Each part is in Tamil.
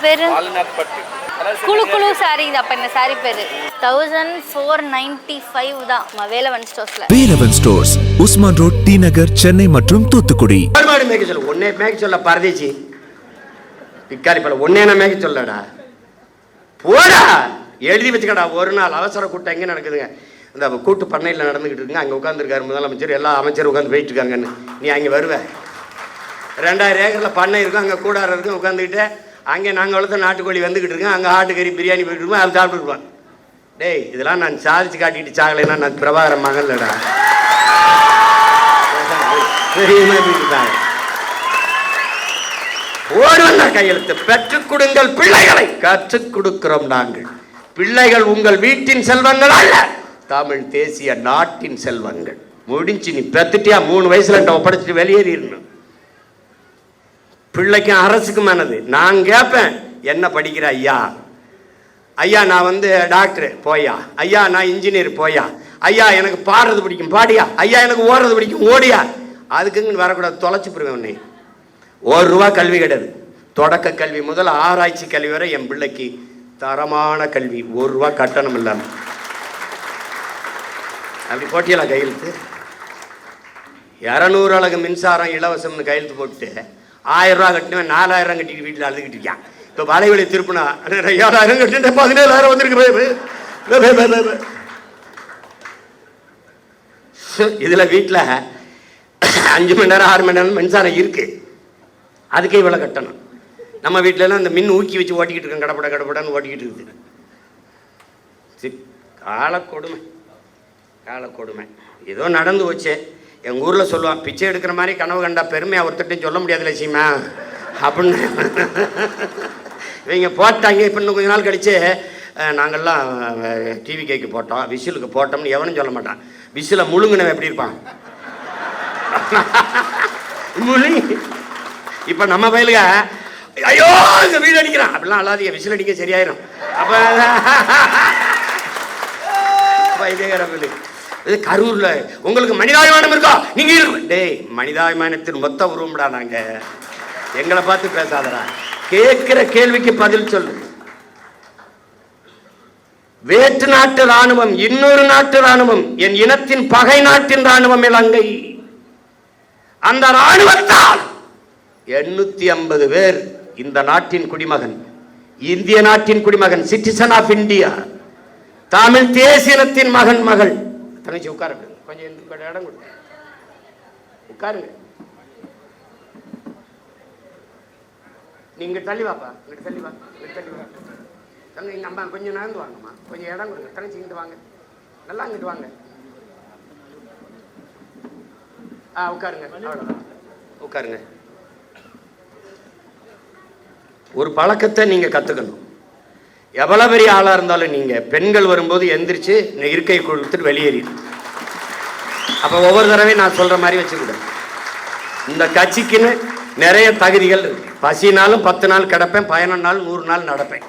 பேரு குழு குழு சாரி. அப்ப இந்த சாரி பேரு 1495 தான் வேலவன் ஸ்டோர்ஸ்ல. வேலவன் ஸ்டோர்ஸ், உஸ்மான் ரோட், டி நகர், சென்னை மற்றும் தூத்துக்குடி. மேய்க்க சொல்ல ஒன்னே மேய்க்க சொல்ல பரதேசி பிக்காரி பல ஒன்னே மேய்க்க சொல்லடா, போடா எழுதி வச்சுக்கடா. ஒரு நாள் அவசர கூட்டம் எங்கே நடக்குதுங்க, இந்த கூட்டு பண்ணையில் நடந்துக்கிட்டு இருக்குங்க. அங்கே உட்காந்துருக்காரு முதலமைச்சர், எல்லா அமைச்சரும் உட்காந்து போயிட்டு இருக்காங்கன்னு. நீ அங்கே வருவ, 2000 ஏக்கரில் பண்ணை இருக்கும், அங்கே கூடாரம் இருக்கும், உட்காந்துக்கிட்டு அங்கே நாங்கள் வளர்த்த நாட்டுக்கோழி வந்துக்கிட்டு இருக்கோம், அங்கே ஆட்டுக்கறி பிரியாணி போயிட்டு இருக்கோம், அதை சாப்பிட்டுருப்பான். டேய் இதெல்லாம் நான் சாதிச்சு காட்டிட்டு சாகலைன்னா நான் பிரபாகர மகன் இல்லைடா. ஓடுவந்த கையெழுத்து பெற்றுக் கொடுங்கள், பிள்ளைகளை கற்றுக் கொடுக்கிறோம் நாங்கள். பிள்ளைகள் உங்கள் வீட்டின் செல்வங்கள் அல்ல, தமிழ் தேசிய நாட்டின் செல்வங்கள். முடிஞ்சு நீ பெத்துட்டியா 3 வயசுல ஒப்படைச்சிட்டு வெளியேறிடணும். பிள்ளைக்கும் அரசுக்குமானது. நான் கேட்பேன், என்ன படிக்கிற ஐயா? ஐயா நான் வந்து டாக்டர் போயா, ஐயா நான் இன்ஜினியர் போயா, ஐயா எனக்கு பாடுறது பிடிக்கும் பாடியா, ஐயா எனக்கு ஓடுறது பிடிக்கும் ஓடியா. அதுக்குன்னு வரக்கூடாது, தொலைச்சி போடுவேன் உன்னை. ₹1 கல்வி கிடையாது. தொடக்க கல்வி முதல் ஆராய்ச்சி கல்வி வரை என் பிள்ளைக்கு தரமான கல்வி, ₹1 கட்டணம் இல்லாமல். அப்படி போட்டியெல்லாம் கையெழுத்து 200 அலகு மின்சாரம் இலவசம்னு கையெழுத்து போட்டு ₹1000 கட்டினவன் 4000 கட்டிட்டு வீட்டில் அழுதுகிட்டு இருக்கான். இப்போ வலைவலி திருப்பினா 7000 கட்டிட்டு 17000 வந்துருக்கு. இதில் வீட்டில் 5 மணி நேரம் 6 மணி நேரம் மின்சாரம் இருக்கு, அதுக்கே இவ்வளோ கட்டணும். நம்ம வீட்டிலலாம் இந்த மின் ஊக்கி வச்சு ஓட்டிக்கிட்டு இருக்கோம், கடப்பட கடப்படான்னு ஓட்டிக்கிட்டு இருக்குது. காலக்கொடுமை காலக்கொடுமை. ஏதோ நடந்து வச்சு எங்கள் ஊரில் சொல்லுவான், பிச்சை எடுக்கிற மாதிரி கனவு கண்டா பெருமையாக ஒருத்தட்டையும் சொல்ல முடியாது லட்சியமா அப்படின்னு இவங்க போட்டாங்க. இப்போ இன்னும் கொஞ்ச நாள் கழிச்சு நாங்கள்லாம் டிவி கேக்கு போட்டோம், விசிலுக்கு போட்டோம்னு எவனும் சொல்ல மாட்டான். விசிலை முழுங்கினவன் எப்படி இருப்பான் முழுங்கி. இப்போ நம்ம பயிலுக ஐயோ இங்கே வீடு அடிக்கிறான் அப்படிலாம் அல்லாதீங்க, விசில் அடிக்க சரியாயிரும். அப்போ இது கரூர்ல உங்களுக்கு மனிதாபிமானம் இருக்கா நீங்க இருக்கு. டேய் மனிதாபிமானத்தின் மொத்த உருவம்டா நாங்க, எங்களை பார்த்து பேசாதடா. கேட்கிற கேள்விக்கு பதில் சொல்லு. வேற்று நாட்டு ராணுவம், இன்னொரு நாட்டு ராணுவம், என் இனத்தின் பகை நாட்டின் ராணுவம் இலங்கை. அந்த ராணுவத்தால் 850 பேர் இந்த நாட்டின் குடிமகன், இந்திய நாட்டின் குடிமகன், சிட்டிசன் ஆஃப் இந்தியா, தமிழ் தேசியத்தின் மகன் மகள். தங்கச்சி உட்கார, கொஞ்சம் இடம் கொடு, உட்காருங்க. நீங்க தள்ளி வாப்பா, இங்கிட்டு தள்ளி வா, இங்கிட்டு தள்ளி வா. தங்க எங்க அம்மா கொஞ்சம் நடந்து வாங்கம்மா, கொஞ்சம் இடம் கொடுங்க. தங்கச்சி இங்கிட்டு வாங்க, நல்லா இங்கிட்டு வாங்க. உட்காருங்க, அவ்வளோதான் உட்காருங்க. ஒரு பழக்கத்தை நீங்க கத்துக்கணும். எவ்வளவு பெரிய ஆளா இருந்தாலும் நீங்க பெண்கள் வரும்போது எந்திரிச்சு இருக்கை கொடுத்துட்டு வெளியேறிடும். அப்ப ஒவ்வொரு தடவையும் நான் சொல்ற மாதிரி வச்சுக்கிட. இந்த கட்சிக்குன்னு நிறைய தகுதிகள் இருக்கு. பசினாலும் 10 நாள் கிடப்பேன், 11 நாள் 100 நாள் நடப்பேன்.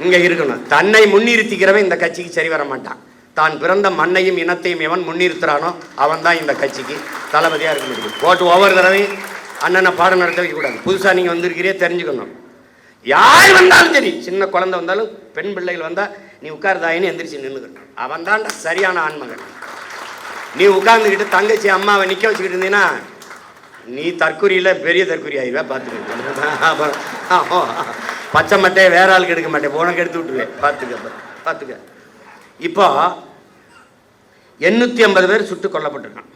இங்க இருக்கணும். தன்னை முன்னிறுத்திக்கிறவன் இந்த கட்சிக்கு சரி வர மாட்டான். தான் பிறந்த மண்ணையும் இனத்தையும் எவன் முன்னிறுத்துறானோ அவன் தான் இந்த கட்சிக்கு தளபதியா இருக்க முடியும். போட்டு ஒவ்வொரு தடவையும் அண்ணனை பாடம் நடத்த வைக்கக்கூடாது. புதுசா நீங்க வந்திருக்கிறே தெரிஞ்சுக்கணும். யார் வந்தாலும் சரி, சின்ன குழந்தை வந்தாலும் பெண் பிள்ளைகள் வந்தா நீ உட்கார்தாயின்னு எந்திரிச்சு நின்றுக்கணும். அவன் தான் சரியான ஆண்மகன். நீ உட்கார்ந்துக்கிட்டு தங்கச்சி அம்மாவை நிக்க வச்சுக்கிட்டு இருந்தீங்கன்னா நீ தற்கொலையில பெரிய தற்கொலை ஆயிடுவா. பார்த்துக்க, பச்சை மட்டையை வேற ஆளுக்கு எடுக்க மாட்டேன், உனக்கு எடுத்து விட்டுருவேன். பார்த்துக்க. இப்போ 850 பேர் சுட்டுக் கொல்லப்பட்டிருக்கான்.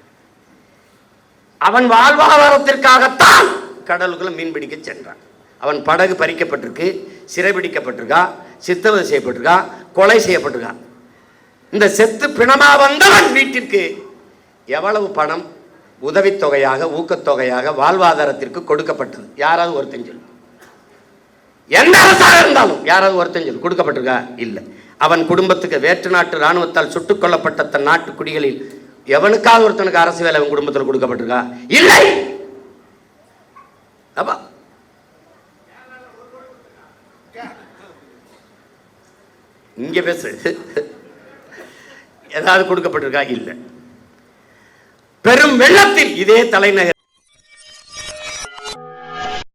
அவன் வாழ்வாதாரத்திற்காகத்தான் கடலுக்குள்ள மீன் பிடிக்க சென்றான். அவன் படகு பறிக்கப்பட்டிருக்கு, சிறைபிடிக்கப்பட்டிருக்கா, சித்தவதை செய்யப்பட்டிருக்கா, கொலை செய்யப்பட்டிருக்கா. இந்த செத்து பிணமா வந்தவன் வீட்டிற்கு எவ்வளவு பணம் உதவித்தொகையாக, ஊக்கத்தொகையாக, வாழ்வாதாரத்திற்கு கொடுக்கப்பட்டது? யாராவது ஒருத்தன் சொல்லு. எந்த அரசாக இருந்தாலும் யாராவது ஒருத்தன் சொல்லு கொடுக்கப்பட்டிருக்கா? இல்லை. அவன் குடும்பத்துக்கு வேற்று நாட்டு இராணுவத்தால் சுட்டுக் கொல்லப்பட்ட தன் நாட்டு குடிகளில் எவனுக்காவது ஒருத்தனுக்கு அரசு வேலை அவன் குடும்பத்தில் கொடுக்கப்பட்டிருக்கா? இல்லை. அப்பா இங்க பேசு. ஏதாவது கொடுக்கப்பட்டிருக்கா? இல்லை. பெரும் வெள்ளத்தில் இதே தலைநகர்